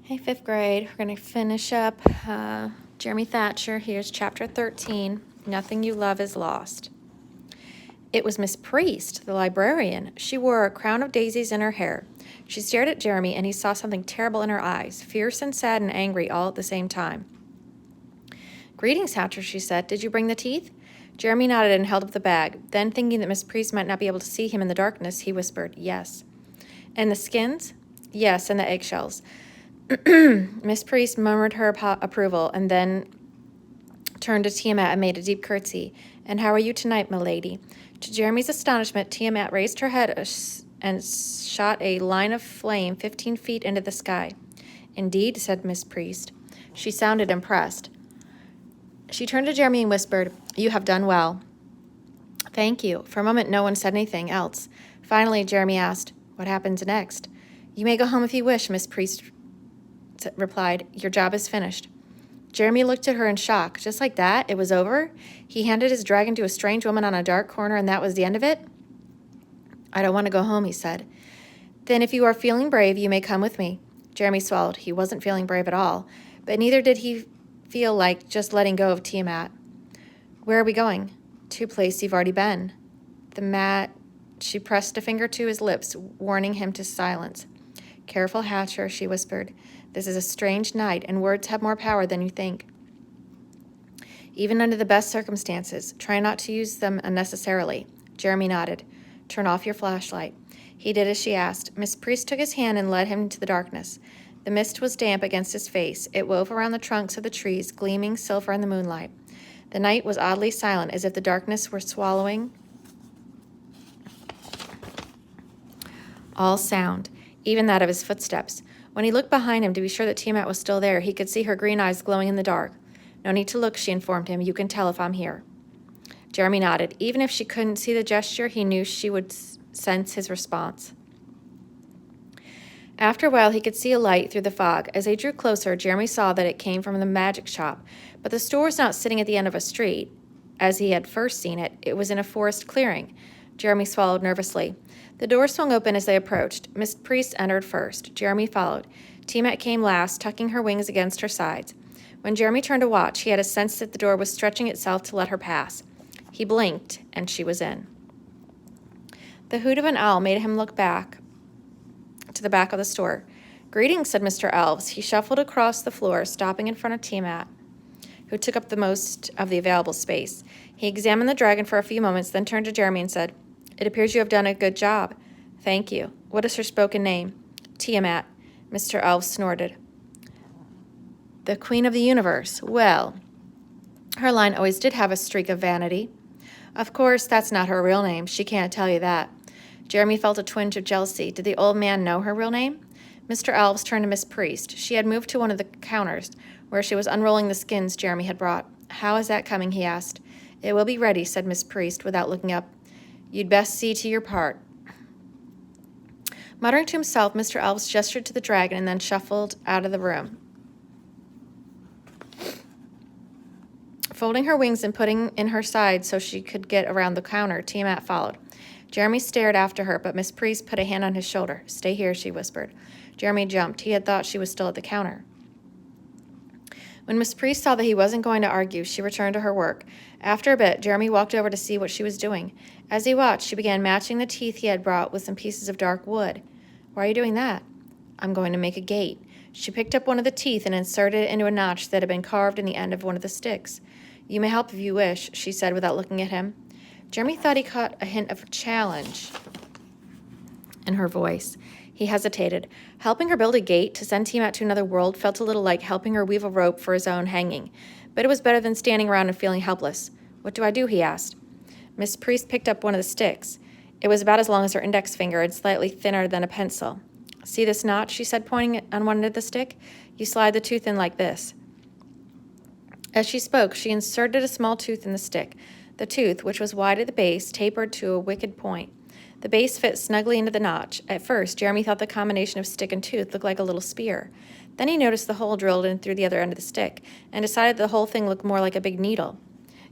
Hey, fifth grade, we're going to finish up Jeremy Thatcher. Here's chapter 13, Nothing You Love Is Lost. It was Miss Priest, the librarian. She wore a crown of daisies in her hair. She stared at Jeremy, and he saw something terrible in her eyes, fierce and sad and angry all at the same time. "Greetings, Thatcher," she said. "Did you bring the teeth?" Jeremy nodded and held up the bag. Then, thinking that Miss Priest might not be able to see him in the darkness, he whispered, "Yes." "And the skins?" "Yes, and the eggshells." Miss Priest murmured her approval and then turned to Tiamat and made a deep curtsy. "And how are you tonight, milady?" To Jeremy's astonishment, Tiamat raised her head and shot a line of flame 15 feet into the sky. "Indeed," said Miss Priest. She sounded impressed. She turned to Jeremy and whispered, "You have done well." "Thank you." For a moment, no one said anything else. Finally, Jeremy asked, "What happens next?" "You may go home if you wish," Miss Priest replied. "Your job is finished." Jeremy looked at her in shock. Just like that? It was over? He handed his dragon to a strange woman on a dark corner, and that was the end of it? "I don't want to go home," he said. "Then if you are feeling brave, you may come with me." Jeremy swallowed. He wasn't feeling brave at all, but neither did he feel like just letting go of Tiamat. "Where are we going?" "To a place you've already been." She pressed a finger to his lips, warning him to silence. "Careful, Hatcher," she whispered. "This is a strange night, and words have more power than you think. Even under the best circumstances, try not to use them unnecessarily." Jeremy nodded. "Turn off your flashlight." He did as she asked. Miss Priest took his hand and led him into the darkness. The mist was damp against his face. It wove around the trunks of the trees, gleaming silver in the moonlight. The night was oddly silent, as if the darkness were swallowing all sound, even that of his footsteps. When he looked behind him to be sure that Tiamat was still there, he could see her green eyes glowing in the dark. "No need to look," she informed him. "You can tell if I'm here." Jeremy nodded. Even if she couldn't see the gesture, he knew she would sense his response. After a while, he could see a light through the fog. As they drew closer, Jeremy saw that it came from the magic shop. But the store was not sitting at the end of a street, as he had first seen it. It was in a forest clearing. Jeremy swallowed nervously. The door swung open as they approached. Miss Priest entered first. Jeremy followed. Tiamat came last, tucking her wings against her sides. When Jeremy turned to watch, he had a sense that the door was stretching itself to let her pass. He blinked, and she was in. The hoot of an owl made him look back to the back of the store. "Greetings," said Mr. Elves. He shuffled across the floor, stopping in front of Tiamat, who took up the most of the available space. He examined the dragon for a few moments, then turned to Jeremy and said, "It appears you have done a good job." "Thank you." "What is her spoken name?" "Tiamat." Mr. Elves snorted. "The Queen of the Universe. Well, her line always did have a streak of vanity." "Of course, that's not her real name. She can't tell you that." Jeremy felt a twinge of jealousy. Did the old man know her real name? Mr. Elves turned to Miss Priest. She had moved to one of the counters, where she was unrolling the skins Jeremy had brought. "How is that coming?" he asked. "It will be ready," said Miss Priest, without looking up. "You'd best see to your part." Muttering to himself, Mr. Elves gestured to the dragon and then shuffled out of the room. Folding her wings and putting in her side so she could get around the counter, Tiamat followed. Jeremy stared after her, but Miss Priest put a hand on his shoulder. "Stay here," she whispered. Jeremy jumped. He had thought she was still at the counter. When Miss Priest saw that he wasn't going to argue, she returned to her work. After a bit, Jeremy walked over to see what she was doing. As he watched, she began matching the teeth he had brought with some pieces of dark wood. "Why are you doing that?" "I'm going to make a gate." She picked up one of the teeth and inserted it into a notch that had been carved in the end of one of the sticks. "You may help if you wish," she said without looking at him. Jeremy thought he caught a hint of challenge in her voice. He hesitated. Helping her build a gate to send Tiamat to another world felt a little like helping her weave a rope for his own hanging. But it was better than standing around and feeling helpless. "What do I do?" he asked. Miss Priest picked up one of the sticks. It was about as long as her index finger and slightly thinner than a pencil. "See this notch?" she said, pointing on one end of the stick. "You slide the tooth in like this." As she spoke, she inserted a small tooth in the stick. The tooth, which was wide at the base, tapered to a wicked point. The base fit snugly into the notch. At first, Jeremy thought the combination of stick and tooth looked like a little spear. Then he noticed the hole drilled in through the other end of the stick, and decided the whole thing looked more like a big needle.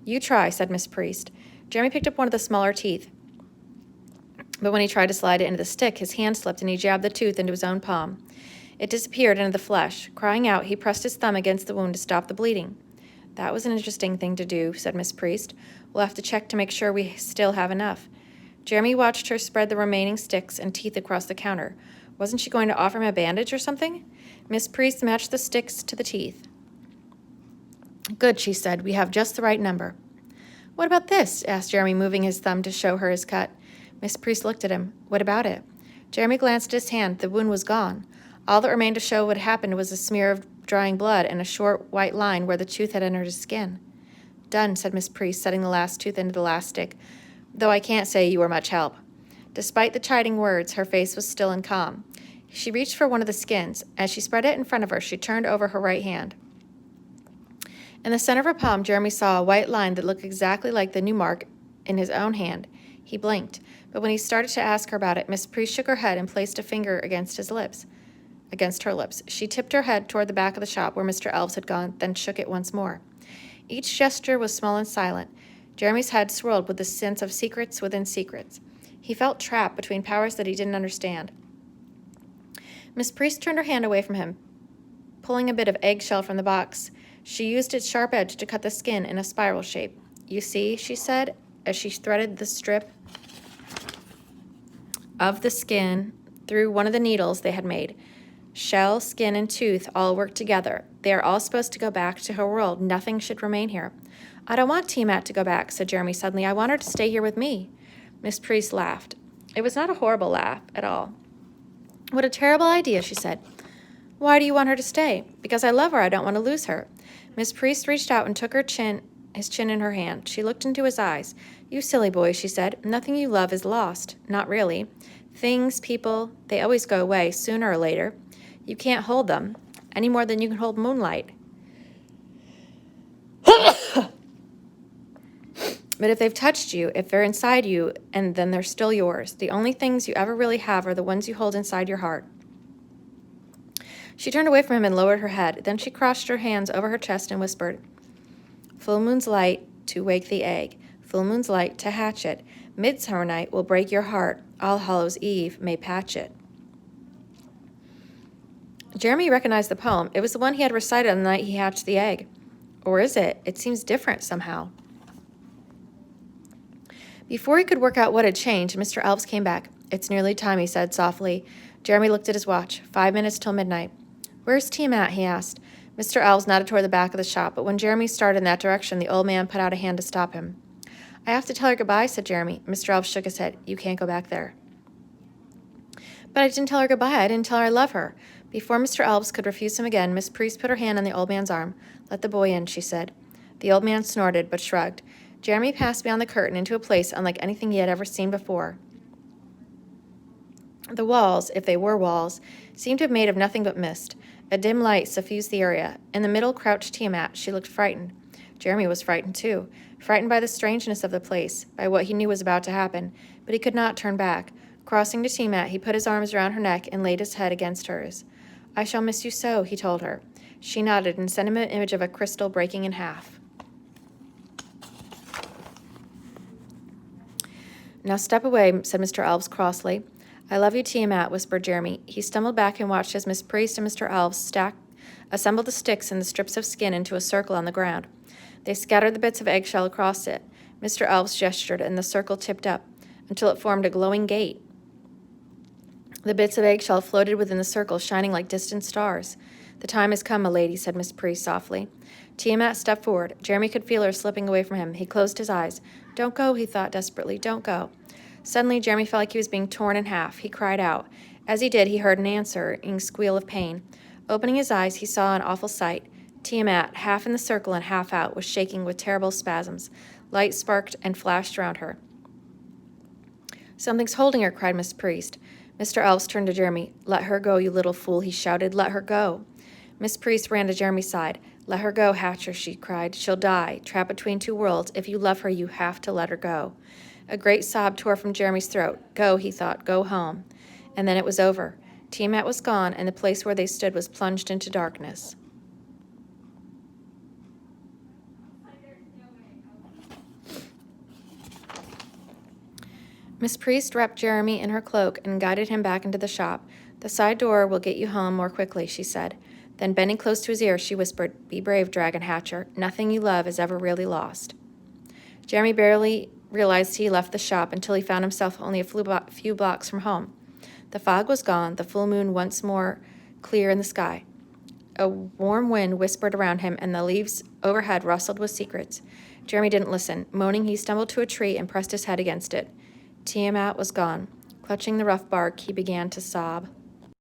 "You try," said Miss Priest. Jeremy picked up one of the smaller teeth. But when he tried to slide it into the stick, his hand slipped and he jabbed the tooth into his own palm. It disappeared into the flesh. Crying out, he pressed his thumb against the wound to stop the bleeding. That was an interesting thing to do, said Miss Priest. We'll have to check to make sure we still have enough. Jeremy watched her spread the remaining sticks and teeth across the counter. Wasn't she going to offer him a bandage or something? Miss Priest matched the sticks to the teeth. Good, she said. We have just the right number. What about this? Asked Jeremy, moving his thumb to show her his cut. Miss Priest looked at him. What about it? Jeremy glanced at his hand. The wound was gone. All that remained to show what happened was a smear of drying blood and a short white line where the tooth had entered his skin. Done, said Miss Priest, setting the last tooth into the last stick, though I can't say you were much help. Despite the chiding words, her face was still and calm. She reached for one of the skins. As she spread it in front of her, she turned over her right hand. In the center of her palm, Jeremy saw a white line that looked exactly like the new mark in his own hand. He blinked, but when he started to ask her about it, Miss Priest shook her head and placed a finger against her lips. She tipped her head toward the back of the shop where Mr. Elves had gone, then shook it once more. Each gesture was small and silent. Jeremy's head swirled with the sense of secrets within secrets. He felt trapped between powers that he didn't understand. Miss Priest turned her hand away from him, pulling a bit of eggshell from the box. She used its sharp edge to cut the skin in a spiral shape. You see, she said, as she threaded the strip of the skin through one of the needles they had made. Shell, skin, and tooth all work together. They are all supposed to go back to her world. Nothing should remain here. I don't want Tiamat to go back, said Jeremy suddenly. I want her to stay here with me. Miss Priest laughed. It was not a horrible laugh at all. What a terrible idea, she said. Why do you want her to stay? Because I love her. I don't want to lose her. Miss Priest reached out and took his chin in her hand. She looked into his eyes. You silly boy, she said. Nothing you love is lost. Not really. Things, people, they always go away, sooner or later. You can't hold them, any more than you can hold moonlight. But if they've touched you, if they're inside you, and then they're still yours, the only things you ever really have are the ones you hold inside your heart. She turned away from him and lowered her head. Then she crossed her hands over her chest and whispered, Full moon's light to wake the egg, full moon's light to hatch it. Midsummer night will break your heart, All Hallows' Eve may patch it. Jeremy recognized the poem. It was the one he had recited on the night he hatched the egg. Or is it? It seems different somehow. Before he could work out what had changed, Mr. Elves came back. It's nearly time, he said softly. Jeremy looked at his watch. 5 minutes till midnight. Where's Tiamat? He asked. Mr. Elves nodded toward the back of the shop, but when Jeremy started in that direction, the old man put out a hand to stop him. I have to tell her goodbye, said Jeremy. Mr. Elves shook his head. You can't go back there. But I didn't tell her goodbye. I didn't tell her I love her. Before Mr. Elves could refuse him again, Miss Priest put her hand on the old man's arm. Let the boy in, she said. The old man snorted, but shrugged. Jeremy passed beyond the curtain into a place unlike anything he had ever seen before. The walls, if they were walls, seemed to have made of nothing but mist. A dim light suffused the area. In the middle crouched Tiamat. She looked frightened. Jeremy was frightened too, frightened by the strangeness of the place, by what he knew was about to happen, but he could not turn back. Crossing to Tiamat, he put his arms around her neck and laid his head against hers. I shall miss you so, he told her. She nodded and sent him an image of a crystal breaking in half. Now step away, said Mr. Elves crossly. I love you, Tiamat, whispered Jeremy. He stumbled back and watched as Miss Priest and Mr. Elves assembled the sticks and the strips of skin into a circle on the ground. They scattered the bits of eggshell across it. Mr. Elves gestured, and the circle tipped up until it formed a glowing gate. The bits of eggshell floated within the circle, shining like distant stars. The time has come, milady, said Miss Priest softly. Tiamat stepped forward. Jeremy could feel her slipping away from him. He closed his eyes. Don't go, he thought desperately. Don't go. Suddenly, Jeremy felt like he was being torn in half. He cried out. As he did, he heard an answering squeal of pain. Opening his eyes, he saw an awful sight. Tiamat, half in the circle and half out, was shaking with terrible spasms. Light sparked and flashed around her. Something's holding her, cried Miss Priest. Mr. Elves turned to Jeremy. Let her go, you little fool, he shouted. Let her go. Miss Priest ran to Jeremy's side. Let her go, Hatcher, she cried. She'll die, trapped between two worlds. If you love her, you have to let her go. A great sob tore from Jeremy's throat. Go, he thought, go home. And then it was over. Tiamat was gone, and the place where they stood was plunged into darkness. Miss Priest wrapped Jeremy in her cloak and guided him back into the shop. The side door will get you home more quickly, she said. Then, bending close to his ear, she whispered, "Be brave, Dragon Hatcher. Nothing you love is ever really lost." Jeremy barely realized he left the shop until he found himself only a few blocks from home. The fog was gone, the full moon once more clear in the sky. A warm wind whispered around him, and the leaves overhead rustled with secrets. Jeremy didn't listen. Moaning, he stumbled to a tree and pressed his head against it. Tiamat was gone. Clutching the rough bark, he began to sob.